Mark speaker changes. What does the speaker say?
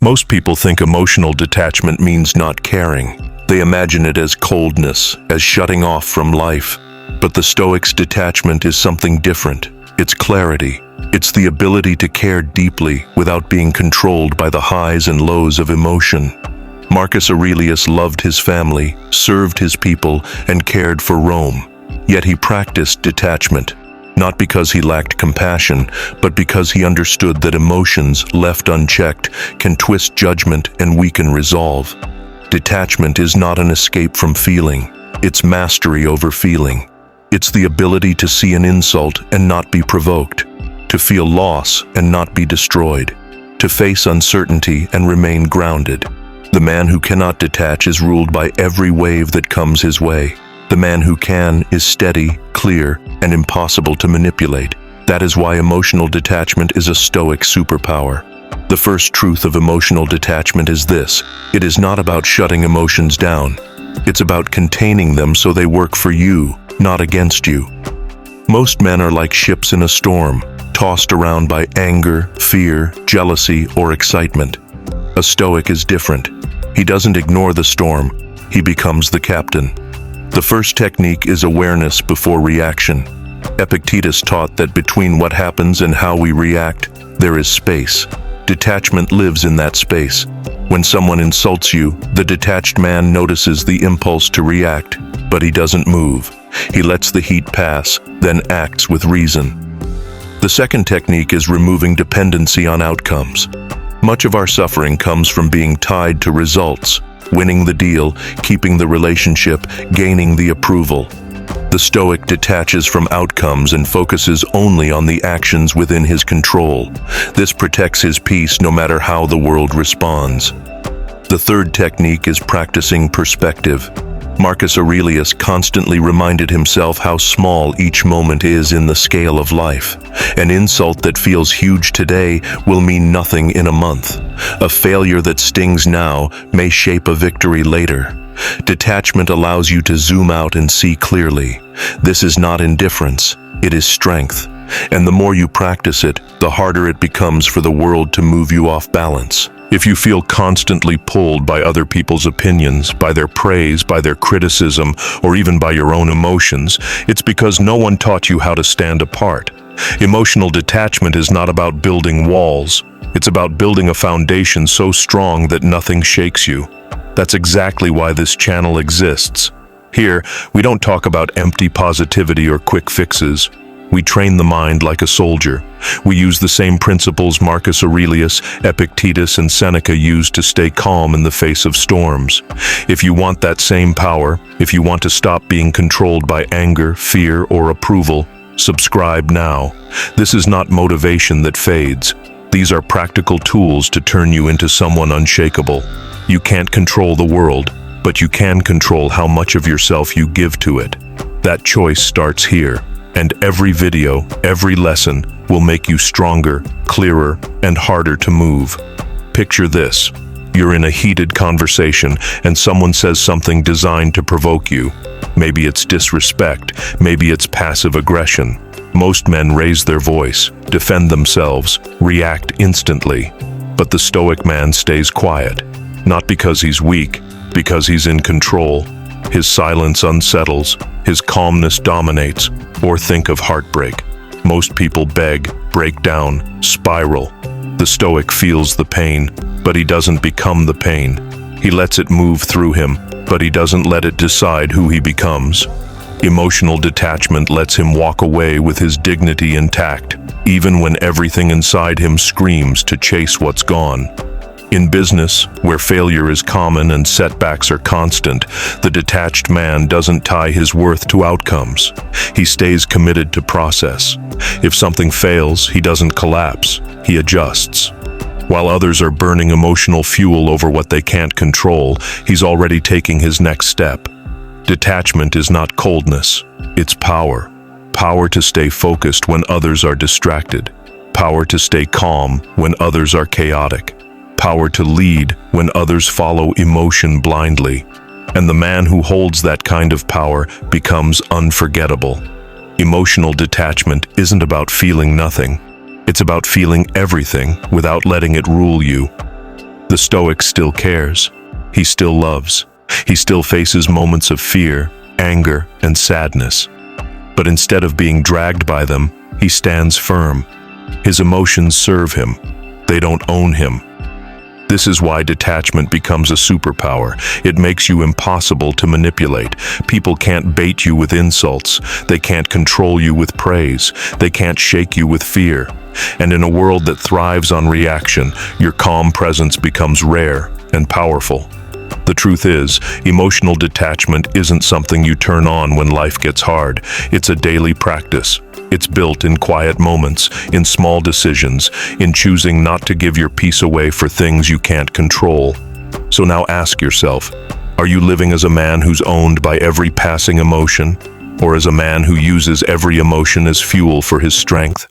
Speaker 1: Most people think emotional detachment means not caring. They imagine it as coldness, as shutting off from life. But the Stoics' detachment is something different. It's clarity. It's the ability to care deeply without being controlled by the highs and lows of emotion. Marcus Aurelius loved his family, served his people, and cared for Rome. Yet he practiced detachment, not because he lacked compassion, but because he understood that emotions, left unchecked, can twist judgment and weaken resolve. Detachment is not an escape from feeling. It's mastery over feeling. It's the ability to see an insult and not be provoked, to feel loss and not be destroyed, to face uncertainty and remain grounded. The man who cannot detach is ruled by every wave that comes his way. The man who can is steady, clear, and impossible to manipulate. That is why emotional detachment is a Stoic superpower. The first truth of emotional detachment is this: it is not about shutting emotions down. It's about containing them so they work for you, not against you. Most men are like ships in a storm, tossed around by anger, fear, jealousy, or excitement. A Stoic is different. He doesn't ignore the storm, he becomes the captain. The first technique is awareness before reaction. Epictetus taught that between what happens and how we react, there is space. Detachment lives in that space. When someone insults you, the detached man notices the impulse to react, but he doesn't move. He lets the heat pass, then acts with reason. The second technique is removing dependency on outcomes. Much of our suffering comes from being tied to results, winning the deal, keeping the relationship, gaining the approval. The Stoic detaches from outcomes and focuses only on the actions within his control. This protects his peace no matter how the world responds. The third technique is practicing perspective. Marcus Aurelius constantly reminded himself how small each moment is in the scale of life. An insult that feels huge today will mean nothing in a month. A failure that stings now may shape a victory later. Detachment allows you to zoom out and see clearly. This is not indifference, it is strength. And the more you practice it, the harder it becomes for the world to move you off balance. If you feel constantly pulled by other people's opinions, by their praise, by their criticism, or even by your own emotions, it's because no one taught you how to stand apart. Emotional detachment is not about building walls. It's about building a foundation so strong that nothing shakes you. That's exactly why this channel exists. Here, we don't talk about empty positivity or quick fixes. We train the mind like a soldier. We use the same principles Marcus Aurelius, Epictetus, and Seneca used to stay calm in the face of storms. If you want that same power, if you want to stop being controlled by anger, fear, or approval, subscribe now. This is not motivation that fades. These are practical tools to turn you into someone unshakable. You can't control the world, but you can control how much of yourself you give to it. That choice starts here. And every video, every lesson will make you stronger, clearer, and harder to move. Picture this. You're in a heated conversation and someone says something designed to provoke you. Maybe it's disrespect, maybe it's passive aggression. Most men raise their voice, defend themselves, react instantly. But the Stoic man stays quiet. Not because he's weak, because he's in control. His silence unsettles, his calmness dominates. Or think of heartbreak. Most people beg, break down, spiral. The Stoic feels the pain, but he doesn't become the pain. He lets it move through him, but he doesn't let it decide who he becomes. Emotional detachment lets him walk away with his dignity intact, even when everything inside him screams to chase what's gone. In business, where failure is common and setbacks are constant, the detached man doesn't tie his worth to outcomes. He stays committed to process. If something fails, he doesn't collapse, he adjusts. While others are burning emotional fuel over what they can't control, he's already taking his next step. Detachment is not coldness, it's power. Power to stay focused when others are distracted. Power to stay calm when others are chaotic. Power to lead when others follow emotion blindly. And the man who holds that kind of power becomes unforgettable. Emotional detachment isn't about feeling nothing. It's about feeling everything without letting it rule you. The Stoic still cares. He still loves. He still faces moments of fear, anger, and sadness. But instead of being dragged by them, he stands firm. His emotions serve him. They don't own him. This is why detachment becomes a superpower. It makes you impossible to manipulate. People can't bait you with insults. They can't control you with praise. They can't shake you with fear. And in a world that thrives on reaction, your calm presence becomes rare and powerful. The truth is, emotional detachment isn't something you turn on when life gets hard. It's a daily practice. It's built in quiet moments, in small decisions, in choosing not to give your peace away for things you can't control. So now ask yourself, are you living as a man who's owned by every passing emotion, or as a man who uses every emotion as fuel for his strength?